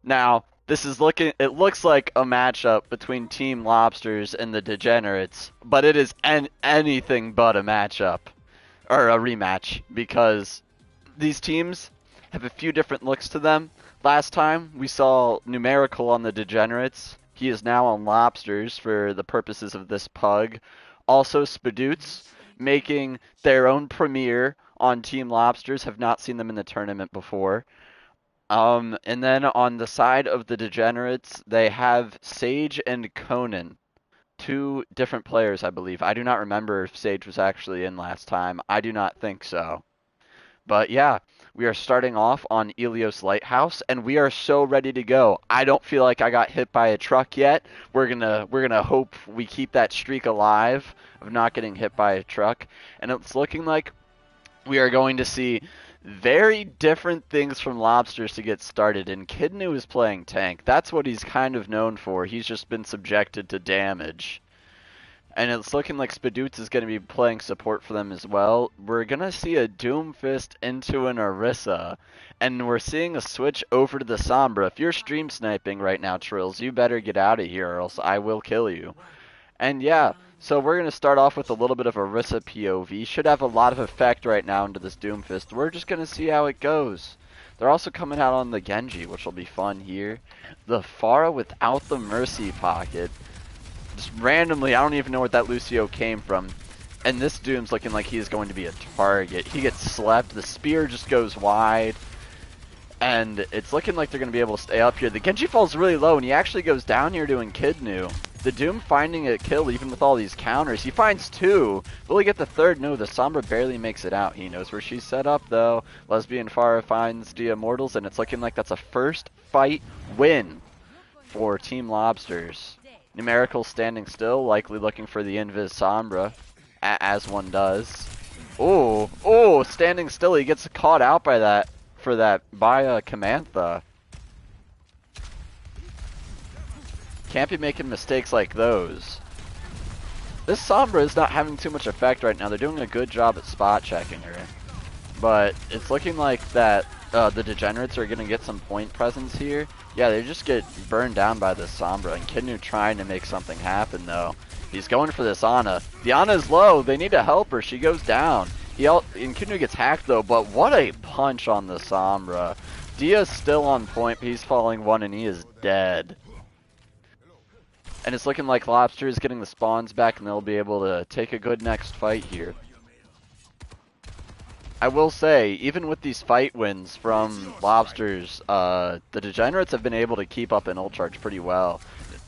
Now, it looks like a matchup between Team Lobsters and the Degenerates, but it is anything but a matchup, or a rematch, because these teams have a few different looks to them. Last time, we saw Numerical on the Degenerates. He is now on Lobsters for the purposes of this pug. Also, Spadoots making their own premiere on Team Lobsters. Have not seen them in the tournament before. And then on the side of the Degenerates, they have Sage and Conan, two different players, I believe. I do not remember if Sage was actually in last time. I do not think so. But yeah, we are starting off on Ilios Lighthouse, and we are so ready to go. I don't feel like I got hit by a truck yet. We're gonna hope we keep that streak alive of not getting hit by a truck, and it's looking like we are going to see very different things from Lobsters to get started. And Kidnu is playing tank. That's what he's kind of known for. He's just been subjected to damage. And it's looking like Spadoots is going to be playing support for them as well. We're going to see a Doomfist into an Orisa. And we're seeing a switch over to the Sombra. If you're stream sniping right now, Trills, you better get out of here or else I will kill you. And yeah, so we're going to start off with a little bit of Orisa POV. Should have a lot of effect right now into this Doomfist. We're just going to see how it goes. They're also coming out on the Genji, which will be fun here. The Pharah without the Mercy pocket. Just randomly, I don't even know where that Lucio came from. And this Doom's looking like he is going to be a target. He gets slept. The spear just goes wide. And it's looking like they're going to be able to stay up here. The Genji falls really low, and he actually goes down here doing Kidnu. The Doom finding a kill even with all these counters. He finds two. Will he get the third? No, the Sombra barely makes it out. He knows where she's set up, though. Lesbian Pharah finds the Immortals, and it's looking like that's a first fight win for Team Lobsters. Numerical standing still, likely looking for the Invis Sombra, as one does. Oh, standing still. He gets caught out by that, by Camantha. Can't be making mistakes like those. This Sombra is not having too much effect right now. They're doing a good job at spot checking her. But it's looking like that the Degenerates are going to get some point presence here. Yeah, they just get burned down by this Sombra. And Kidnu trying to make something happen, though. He's going for this Ana. The Ana is low. They need to help her. She goes down. And Kidnu gets hacked, though. But what a punch on the Sombra. Dia's still on point, but he's falling one, and he is dead. And it's looking like Lobster is getting the spawns back, and they'll be able to take a good next fight here. I will say, even with these fight wins from Lobsters, the Degenerates have been able to keep up an ult charge pretty well.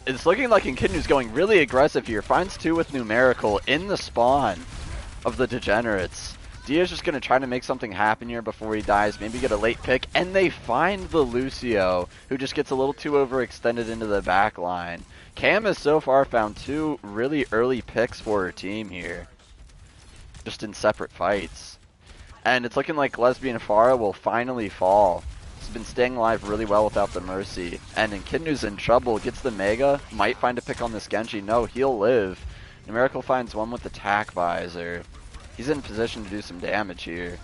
It's looking like Kidnu's going really aggressive here. Finds two with Numerical in the spawn of the Degenerates. Dia's just going to try to make something happen here before he dies, maybe get a late pick, and they find the Lucio, who just gets a little too overextended into the back line. Cam has so far found two really early picks for her team here, just in separate fights. And it's looking like Lesbian Pharah will finally fall. He's been staying alive really well without the Mercy. And Kidnu's in trouble, gets the Mega, might find a pick on this Genji. No, he'll live. Numerical finds one with the Tac Visor. He's in position to do some damage here.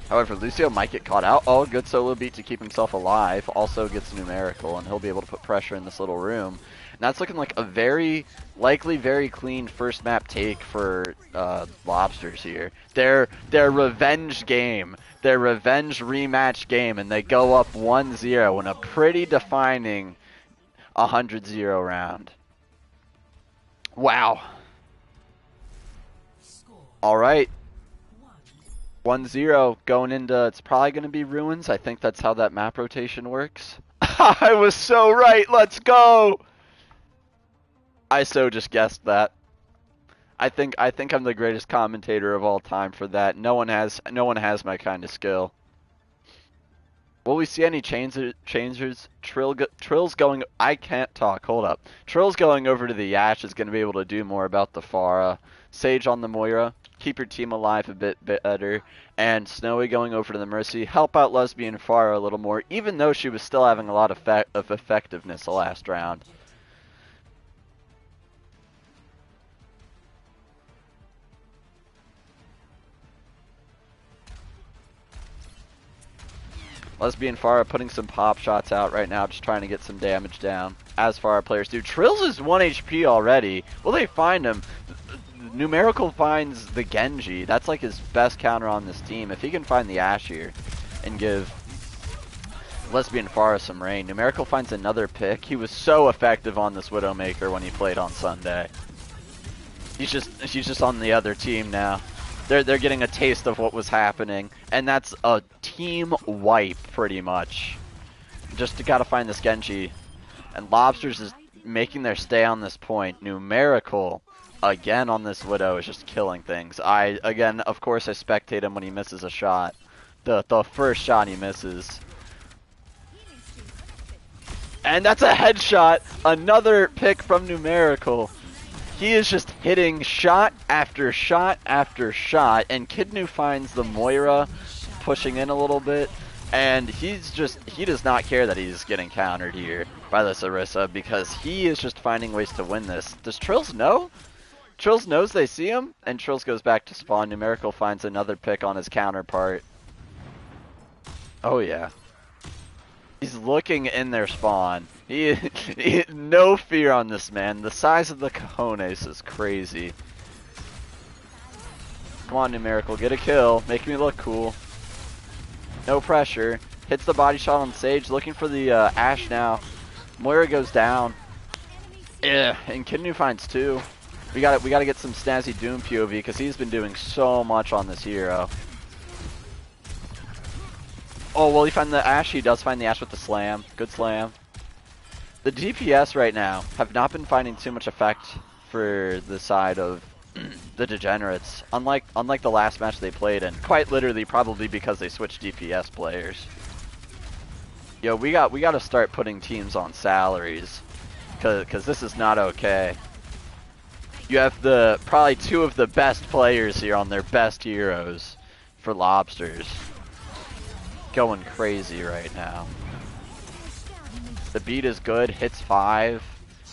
However, Lucio might get caught out. Oh, good solo beat to keep himself alive. Also gets Numerical, and he'll be able to put pressure in this little room. And that's looking like a very clean first map take for Lobsters here. Their revenge game, their revenge rematch game, and they go up 1-0 in a pretty defining 100-0 round. Wow. All right. 1-0 going into, it's probably going to be Ruins. I think that's how that map rotation works. I was so right. Let's go. I so just guessed that. I think I'm the greatest commentator of all time for that. No one has my kind of skill. Will we see any changers? Trill's going. I can't talk. Hold up. Trill's going over to the Yash is going to be able to do more about the Pharah. Sage on the Moira. Keep your team alive a bit better. And Snowy going over to the Mercy. Help out Lesbian Pharah a little more, even though she was still having a lot of effectiveness the last round. Lesbian Farah putting some pop shots out right now, just trying to get some damage down, as Farah players do. Trills is 1 HP already. Will they find him? Numerical finds the Genji. That's like his best counter on this team. If he can find the Ashe here and give Lesbian Farah some rain. Numerical finds another pick. He was so effective on this Widowmaker when he played on Sunday. He's just on the other team now. They're getting a taste of what was happening, and that's a team wipe pretty much. Just gotta find this Genji, and Lobsters is making their stay on this point. Numerical again on this Widow is just killing things. Again, of course, I spectate him when he misses a shot. The first shot he misses. And that's a headshot. Another pick from Numerical. He is just hitting shot after shot after shot. And Kidnu finds the Moira pushing in a little bit. And he does not care that he's getting countered here by this Orisa, because he is just finding ways to win this. Does Trills know? Trills knows they see him, and Trills goes back to spawn. Numerical finds another pick on his counterpart. Oh yeah. He's looking in their spawn. He no fear on this man. The size of the cojones is crazy. Come on, Numerical, get a kill. Make me look cool. No pressure. Hits the body shot on Sage. Looking for the Ashe now. Moira goes down. Yeah, and Kidnu finds two. We gotta get some Snazzy Doom POV because he's been doing so much on this hero. Oh, will he find the Ashe? He does find the Ashe with the slam. Good slam. The DPS right now have not been finding too much effect for the side of the Degenerates. Unlike the last match they played in. Quite literally, probably because they switched DPS players. Yo, we got to start putting teams on salaries, cause this is not okay. You have probably two of the best players here on their best heroes for Lobsters. Going crazy right now. The beat is good, hits 5.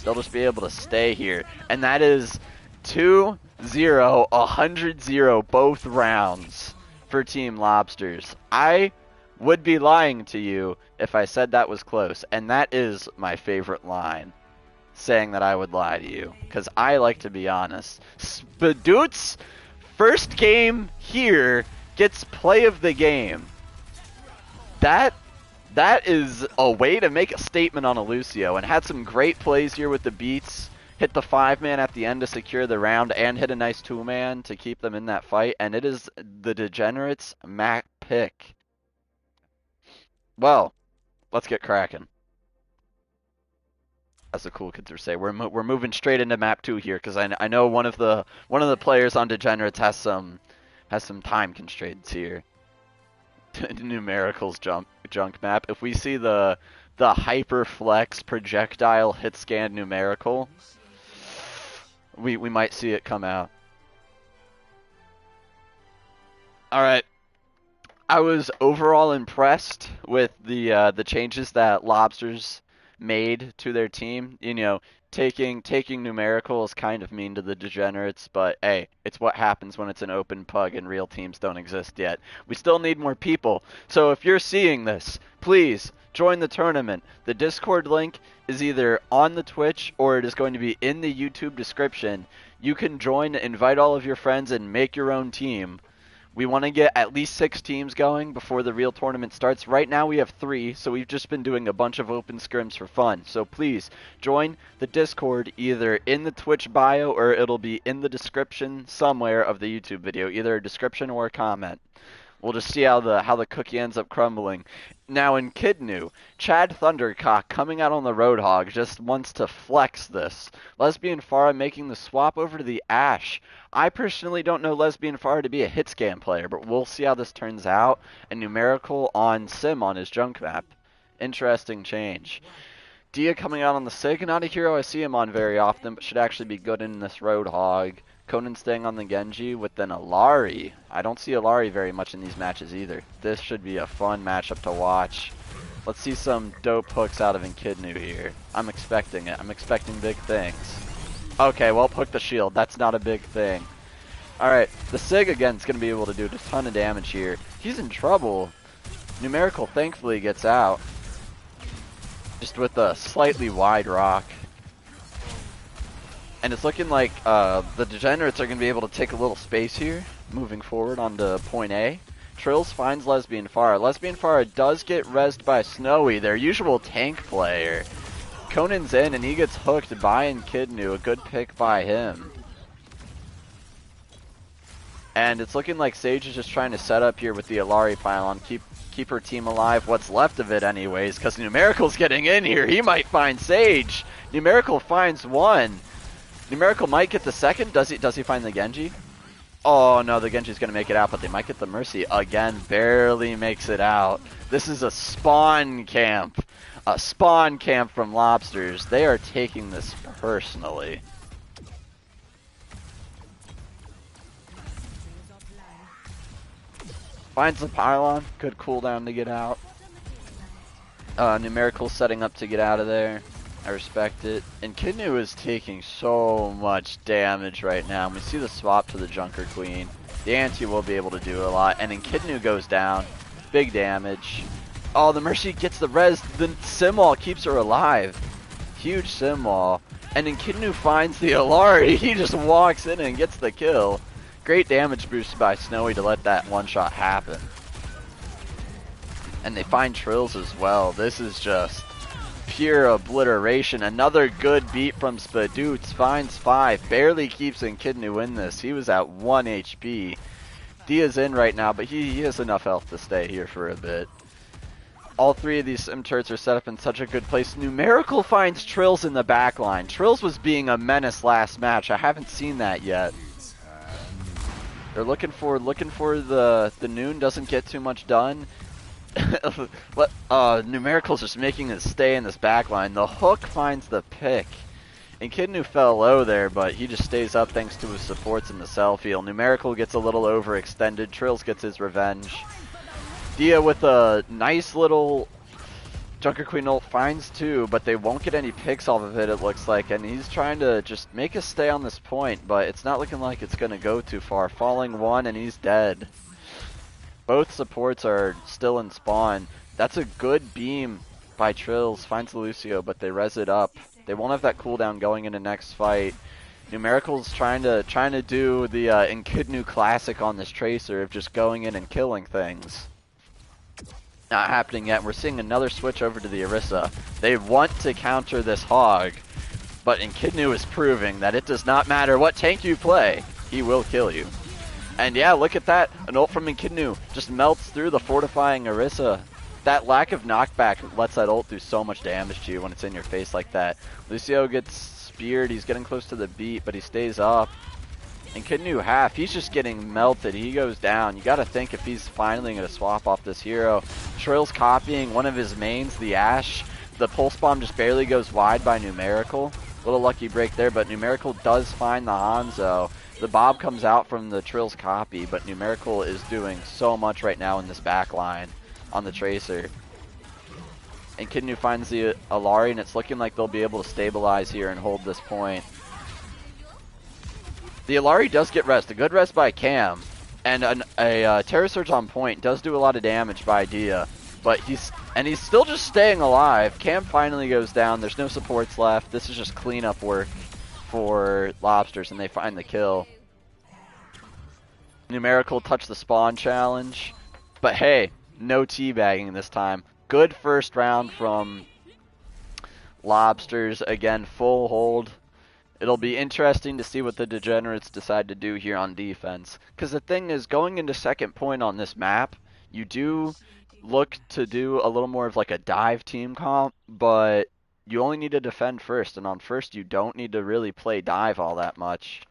They'll just be able to stay here. And that is 2-0, 100-0 both rounds for Team Lobsters. I would be lying to you if I said that was close. And that is my favorite line, saying that I would lie to you, because I like to be honest. Spadoot's first game here gets play of the game. That is a way to make a statement on a Lucio, and had some great plays here with the beats. Hit the 5-man at the end to secure the round, and hit a nice 2-man to keep them in that fight, and it is the Degenerates Mac pick. Well, let's get cracking. As the cool kids would say, we're moving straight into map 2 here, because I know one of the players on Degenerates has some time constraints here. Numerical's junk map. If we see the hyperflex projectile hit scan Numerical, we might see it come out. All right. I was overall impressed with the changes that Lobsters made to their team. You know, taking Numerical is kind of mean to the Degenerates, but hey, it's what happens when it's an open PUG and real teams don't exist yet. We still need more people, so if you're seeing this, please join the tournament. The Discord link is either on the Twitch or it is going to be in the YouTube description. You can join, invite all of your friends, and make your own team. We want to get at least 6 teams going before the real tournament starts. Right now we have 3, so we've just been doing a bunch of open scrims for fun. So please, join the Discord either in the Twitch bio or it'll be in the description somewhere of the YouTube video, either a description or a comment. We'll just see how the cookie ends up crumbling. Now in Kidnu, Chad Thundercock coming out on the Roadhog just wants to flex this. Lesbian Farah making the swap over to the Ashe. I personally don't know Lesbian Farah to be a hit scan player, but we'll see how this turns out. And Numerical on Sim on his junk map. Interesting change. Dia coming out on the Sig, not a hero I see him on very often, but should actually be good in this Roadhog. Conan staying on the Genji with then Alari. I don't see Alari very much in these matches either. This should be a fun matchup to watch. Let's see some dope hooks out of Echidnu here. I'm expecting it. I'm expecting big things. Okay, well, hook the shield. That's not a big thing. Alright, the Sig again is going to be able to do a ton of damage here. He's in trouble. Numerical thankfully gets out. Just with a slightly wide rock. And it's looking like the Degenerates are going to be able to take a little space here, moving forward onto point A. Trills finds Lesbian Farah. Lesbian Farah does get rezzed by Snowy, their usual tank player. Conan's in and he gets hooked by Echidnu, a good pick by him. And it's looking like Sage is just trying to set up here with the Alari pylon, keep her team alive, what's left of it anyways, because Numerical's getting in here. He might find Sage. Numerical finds one. Numerical might get the second. Does he find the Genji? Oh no, the Genji's gonna make it out, but they might get the Mercy. Again, barely makes it out. This is a spawn camp. A spawn camp from Lobsters. They are taking this personally. Finds the pylon. Good cooldown to get out. Numerical setting up to get out of there. I respect it. And Echidnu is taking so much damage right now. We see the swap to the Junker Queen. The Anti will be able to do a lot. And then Echidnu goes down. Big damage. Oh, the Mercy gets the res. The Simwall keeps her alive. Huge Simwall. And then Echidnu finds the Alari. He just walks in and gets the kill. Great damage boost by Snowy to let that one shot happen. And they find Trills as well. This is just pure obliteration. Another good beat from Spadoots. Finds 5. Barely keeps Echidnu in this. He was at 1 HP. Dia's in right now, but he has enough health to stay here for a bit. All three of these sim turrets are set up in such a good place. Numerical finds Trills in the back line. Trills was being a menace last match. I haven't seen that yet. They're looking for the Noon, doesn't get too much done. Numerical's just making it stay in this back line. The hook finds the pick. And Echidnu fell low there, but he just stays up thanks to his supports in the cell field. Numerical gets a little overextended. Trills gets his revenge. Dia with a nice little Junker Queen ult finds 2, but they won't get any picks off of it, it looks like. And he's trying to just make us stay on this point, but it's not looking like it's going to go too far. Falling 1 and he's dead. Both supports are still in spawn. That's a good beam by Trills. Finds Lucio, but they res it up. They won't have that cooldown going into next fight. Numerical's trying to do the Echidnu classic on this Tracer of just going in and killing things. Not happening yet. We're seeing another switch over to the Orisa. They want to counter this Hog, but Echidnu is proving that it does not matter what tank you play, he will kill you. And yeah, look at that. An ult from Echidnu just melts through the fortifying Orisa. That lack of knockback lets that ult do so much damage to you when it's in your face like that. Lucio gets speared. He's getting close to the beat, but he stays up. Echidnu half. He's just getting melted. He goes down. You got to think if he's finally going to swap off this hero. Trill's copying one of his mains, the Ashe. The pulse bomb just barely goes wide by Numerical. Little lucky break there, but Numerical does find the Hanzo. The Bob comes out from the Trill's copy, but Numerical is doing so much right now in this back line on the Tracer. And Echidnu finds the Alari, and it's looking like they'll be able to stabilize here and hold this point. The Alari does get rest, a good rest by Cam, and a Terror Surge on point does do a lot of damage by Dia, but he's still just staying alive. Cam finally goes down, there's no supports left, this is just cleanup work for Lobsters, and they find the kill. Numerical touch the spawn challenge, but hey, no teabagging this time. Good first round from Lobsters, again, full hold. It'll be interesting to see what the Degenerates decide to do here on defense. Because the thing is, going into second point on this map, you do look to do a little more of like a dive team comp, but you only need to defend first. And on first, you don't need to really play dive all that much.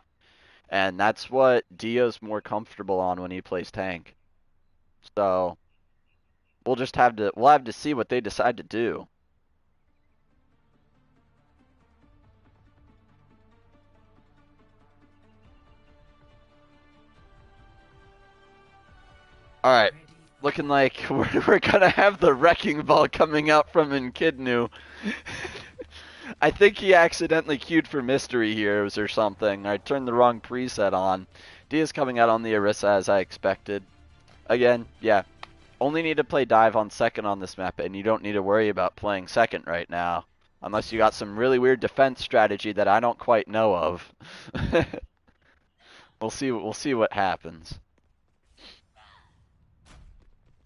And that's what Dio's more comfortable on when he plays tank. So we'll have to see what they decide to do. Alright, looking like we're gonna have the Wrecking Ball coming out from Echidnu. I think he accidentally queued for Mystery Heroes or something. I turned the wrong preset on. Dia's coming out on the Orisa as I expected. Again, yeah, Only need to play dive on second on this map, and you don't need to worry about playing second right now. Unless you got some really weird defense strategy that I don't quite know of. We'll see what happens.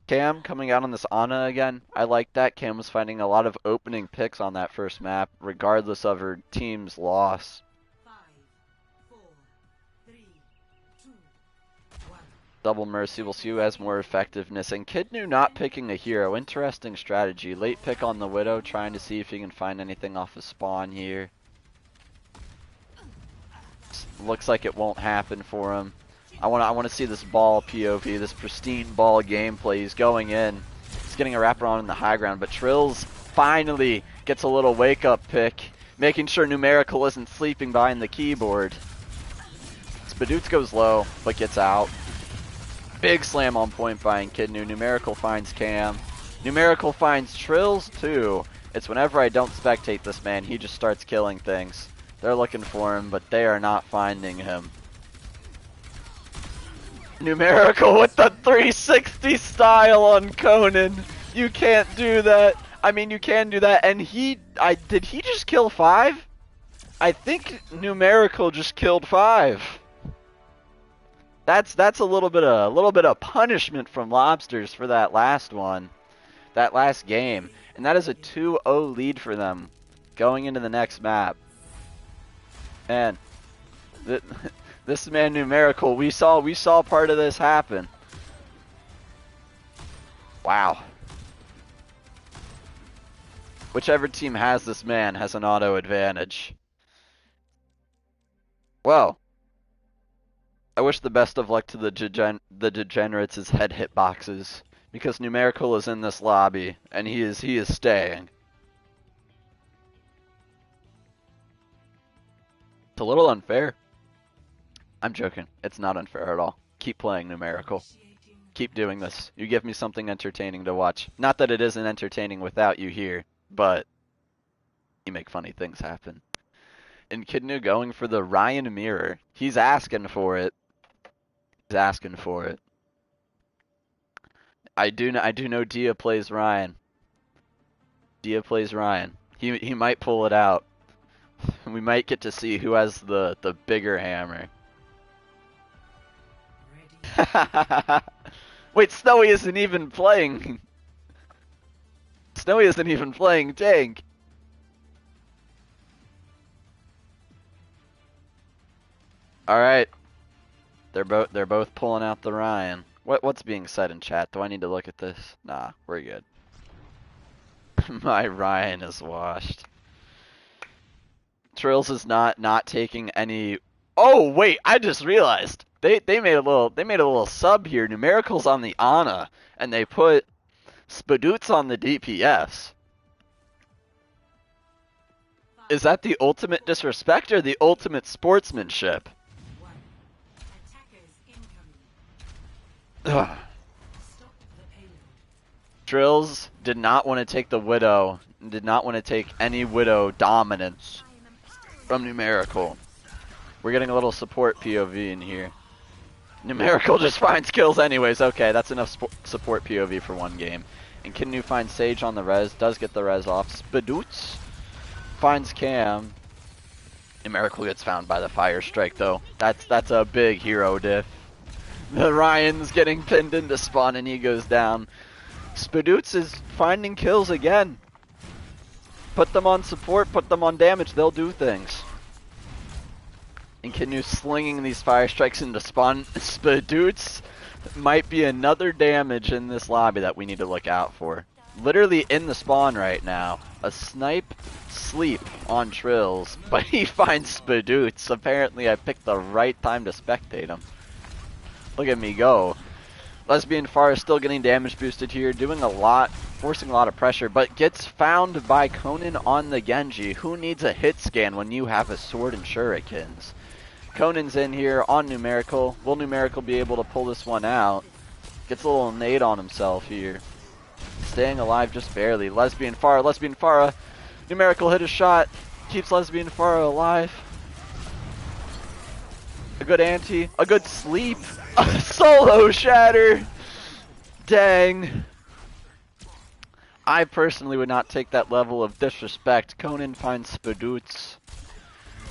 Cam coming out on this Ana again. I like that. Cam was finding a lot of opening picks on that first map, regardless of her team's loss. 5, 4, 3, 2, 1. Double Mercy, we'll see who has more effectiveness. And Kidnu not picking a hero. Interesting strategy. Late pick on the Widow, trying to see if he can find anything off of spawn here. Looks like it won't happen for him. I want to see this ball POV, this pristine ball gameplay. He's going in. He's getting a wraparound in the high ground, but Trills finally gets a little wake-up pick, making sure Numerical isn't sleeping behind the keyboard. Spadoots goes low, but gets out. Big slam on point by Kidnu. Numerical finds Cam. Numerical finds Trills too. It's whenever I don't spectate this man, he just starts killing things. They're looking for him, but they are not finding him. Numerical with the 360 style on Conan. You can't do that. I mean, you can do that. And did he just kill 5? I think Numerical just killed 5. That's a little bit of punishment from Lobsters for that last one, that last game, and that is a 2-0 lead for them going into the next map. Man, this man Numerical, we saw part of this happen. Wow. Whichever team has this man has an auto advantage. Well, I wish the best of luck to the Degenerates' head hitboxes, because Numerical is in this lobby and he is staying. It's a little unfair. I'm joking. It's not unfair at all. Keep playing Numerical. Keep doing this. You give me something entertaining to watch. Not that it isn't entertaining without you here, but you make funny things happen. And Kidnu going for the Ryan mirror. He's asking for it. He's asking for it. I do know Dia plays Ryan. Dia plays Ryan. He might pull it out. We might get to see who has the bigger hammer. Wait, Snowy isn't even playing. Snowy isn't even playing tank. All right. They're both pulling out the Ryan. What's being said in chat? Do I need to look at this? Nah, we're good. My Ryan is washed. Trills is not taking any. Oh wait, I just realized they made a little sub here. Numerical's on the Ana, and they put Spadoots on the DPS. Is that the ultimate disrespect or the ultimate sportsmanship? Ugh. Trills did not want to take the Widow, did not want to take any Widow dominance from Numerical. We're getting a little support POV in here. Numerical just finds kills anyways. Okay, that's enough support POV for one game. And Kidnu finds Sage on the res, does get the res off. Spadoots finds Cam. Numerical gets found by the fire strike though. That's a big hero diff. The Ryan's getting pinned into spawn and he goes down. Spadoots is finding kills again. Put them on support, put them on damage, they'll do things. And Kidnu slinging these fire strikes into spawn. Spadoots might be another damage in this lobby that we need to look out for. Literally in the spawn right now. A snipe sleep on Trills, but he finds Spadoots. Apparently I picked the right time to spectate him. Look at me go. Lesbian Far is still getting damage boosted here, doing a lot, forcing a lot of pressure, but gets found by Conan on the Genji. Who needs a hit scan when you have a sword and shurikens? Conan's in here on Numerical. Will Numerical be able to pull this one out? Gets a little nade on himself here. Staying alive just barely. Lesbian Farah. Numerical hit a shot. Keeps Lesbian Farah alive. A good anti. A good sleep. A solo shatter. Dang. I personally would not take that level of disrespect. Conan finds Spadoots.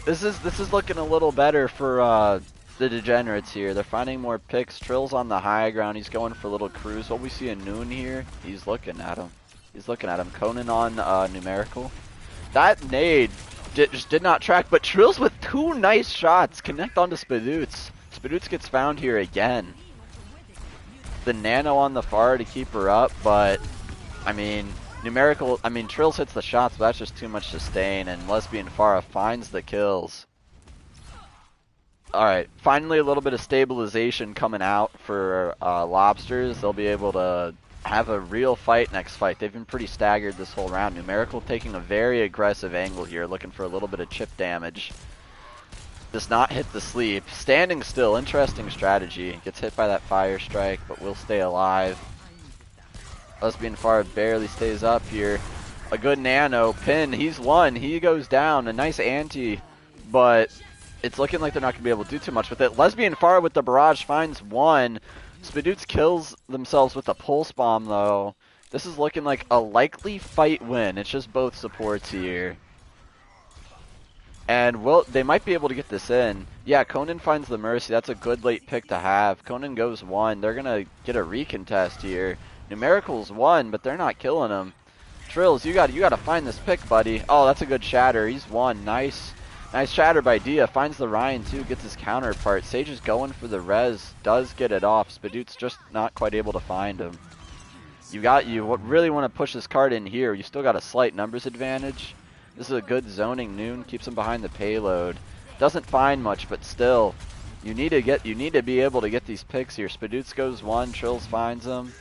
This is looking a little better for the Degenerates here. They're finding more picks. Trill's on the high ground. He's going for a little cruise. What we see in Noon here, he's looking at him. He's looking at him. Conan on Numerical. That nade just did not track, but Trill's with 2 nice shots. Connect onto Spadoots. Spadoots gets found here again. The nano on the far to keep her up, but I mean, Trills hits the shots, but that's just too much sustain, and Lesbian Farah finds the kills. Alright, finally a little bit of stabilization coming out for Lobsters. They'll be able to have a real fight next fight. They've been pretty staggered this whole round. Numerical taking a very aggressive angle here, looking for a little bit of chip damage. Does not hit the sleep. Standing still, interesting strategy. Gets hit by that fire strike, but will stay alive. Lesbian Farah barely stays up here. A good nano. Pin, he's won. He goes down. A nice anti, but it's looking like they're not going to be able to do too much with it. Lesbian Farah with the barrage finds 1. Spadoots kills themselves with a pulse bomb, though. This is looking like a likely fight win. It's just both supports here. And they might be able to get this in. Yeah, Conan finds the Mercy. That's a good late pick to have. Conan goes 1. They're going to get a recontest here. Numerical's 1, but they're not killing him. Trills, you got to find this pick, buddy. Oh, that's a good shatter. He's 1. Nice shatter by Dia. Finds the Ryan too. Gets his counterpart. Sage is going for the res. Does get it off. Spadoots just not quite able to find him. You really want to push this card in here. You still got a slight numbers advantage. This is a good zoning. Noon keeps him behind the payload. Doesn't find much, but still, you need to be able to get these picks here. Spadoots goes 1. Trills finds him.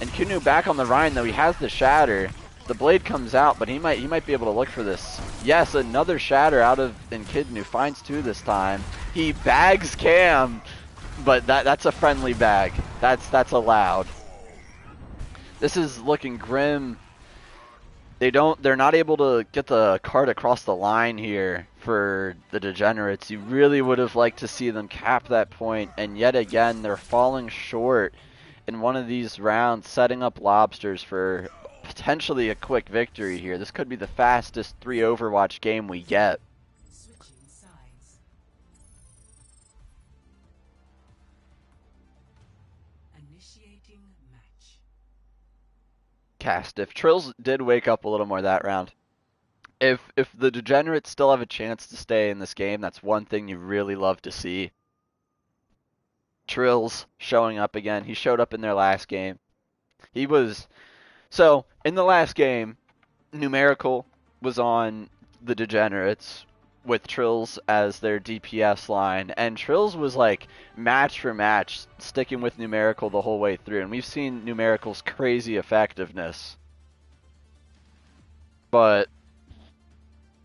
And Kinu back on the Ryan, though. He has the shatter. The blade comes out, but he might be able to look for this. Yes, another shatter out of Kidnu. Finds 2 this time. He bags Cam, but that's a friendly bag. That's allowed. This is looking grim. They're not able to get the card across the line here for the Degenerates. You really would have liked to see them cap that point, and yet again they're falling short in one of these rounds, setting up Lobsters for potentially a quick victory here. This could be the fastest 3 Overwatch game we get. Switching sides. Initiating match. If Trills did wake up a little more that round. If the Degenerates still have a chance to stay in this game, that's one thing you really love to see. Trills showing up again. He showed up in their last game. So, in the last game, Numerical was on the Degenerates with Trills as their DPS line, and Trills was like match for match, sticking with Numerical the whole way through, and we've seen Numerical's crazy effectiveness. But,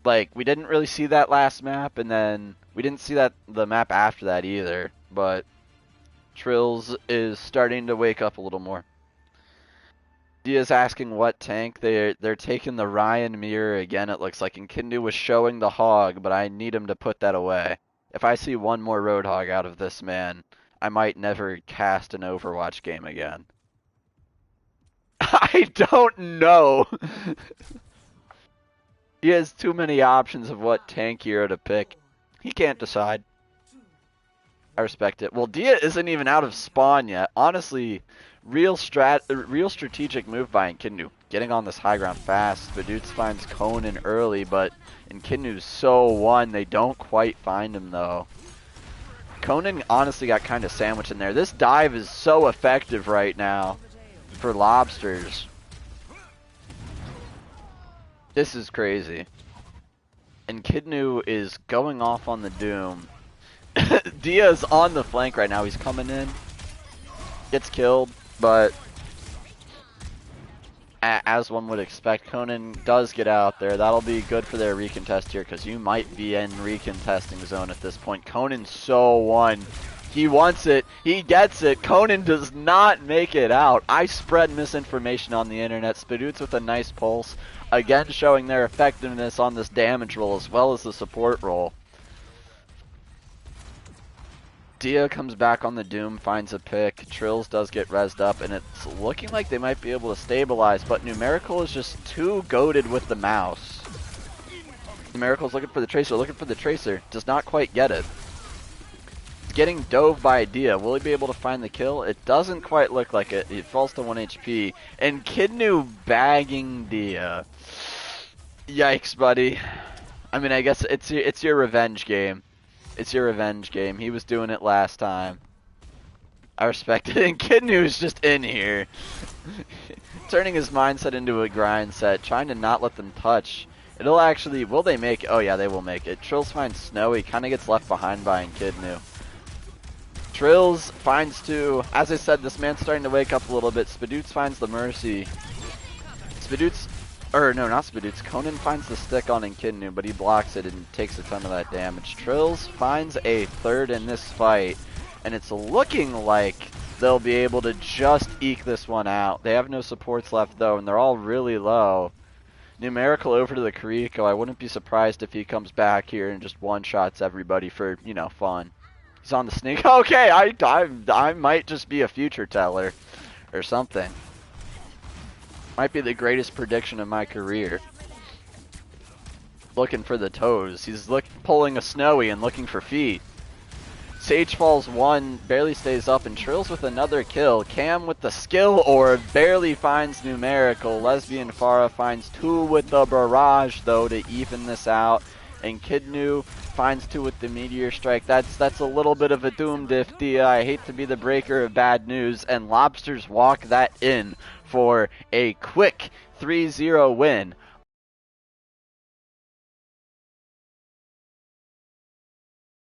like, we didn't really see that last map, and then we didn't see the map after that either, but Trills is starting to wake up a little more. Dia's asking what tank. They're taking the Ryan mirror again, it looks like. And Kindu was showing the hog, but I need him to put that away. If I see one more Roadhog out of this man, I might never cast an Overwatch game again. I don't know. He has too many options of what tank hero to pick. He can't decide. I respect it. Well, Dia isn't even out of spawn yet. Honestly, real strategic move by Kindu. Getting on this high ground fast. Spadoots finds Conan early, but Kindu's so won. They don't quite find him, though. Conan honestly got kind of sandwiched in there. This dive is so effective right now for Lobsters. This is crazy. And Kidnu is going off on the Doom. Dia's on the flank right now. He's coming in. Gets killed, but as one would expect, Conan does get out there. That'll be good for their recontest here, because you might be in recontesting zone at this point. Conan's so won. He wants it. He gets it. Conan does not make it out. I spread misinformation on the internet. Spadoots with a nice pulse. Again, showing their effectiveness on this damage roll as well as the support roll. Dia comes back on the Doom, finds a pick. Trills does get rezzed up, and it's looking like they might be able to stabilize, but Numerical is just too goated with the mouse. Numerical's looking for the Tracer, does not quite get it. Getting dove by Dia. Will he be able to find the kill? It doesn't quite look like it. It falls to 1 HP. And Kidnu bagging Dia. Yikes, buddy. I mean, I guess it's your revenge game. It's your revenge game. He was doing it last time. I respect it. And Kidnu's just in here. Turning his mindset into a grind set. Trying to not let them touch. It'll actually... Will they make it? Oh, yeah, they will make it. Trills finds Snowy. Kind of gets left behind by Kidnu. Trills finds two. As I said, this man's starting to wake up a little bit. Spadoots finds the Mercy. Spadoots, or no, not Spadoots. Conan finds the stick on Kidnu, but he blocks it and takes a ton of that damage. Trills finds a third in this fight, and it's looking like they'll be able to just eke this one out. They have no supports left, though, and they're all really low. Numerical over to the Kariko. I wouldn't be surprised if he comes back here and just one-shots everybody for, you know, fun. He's on the sneak. Okay, I might just be a future teller or something. Might be the greatest prediction of my career. Looking for the toes. He's pulling a Snowy and looking for feet. Sage falls one, barely stays up, and Trills with another kill. Cam with the skill orb barely finds Numerical. Lesbian Farah finds two with the barrage, though, to even this out. And Kidnu finds two with the Meteor Strike. That's a little bit of a doom diff, Dia. I hate to be the breaker of bad news. And Lobsters walk that in for a quick 3-0 win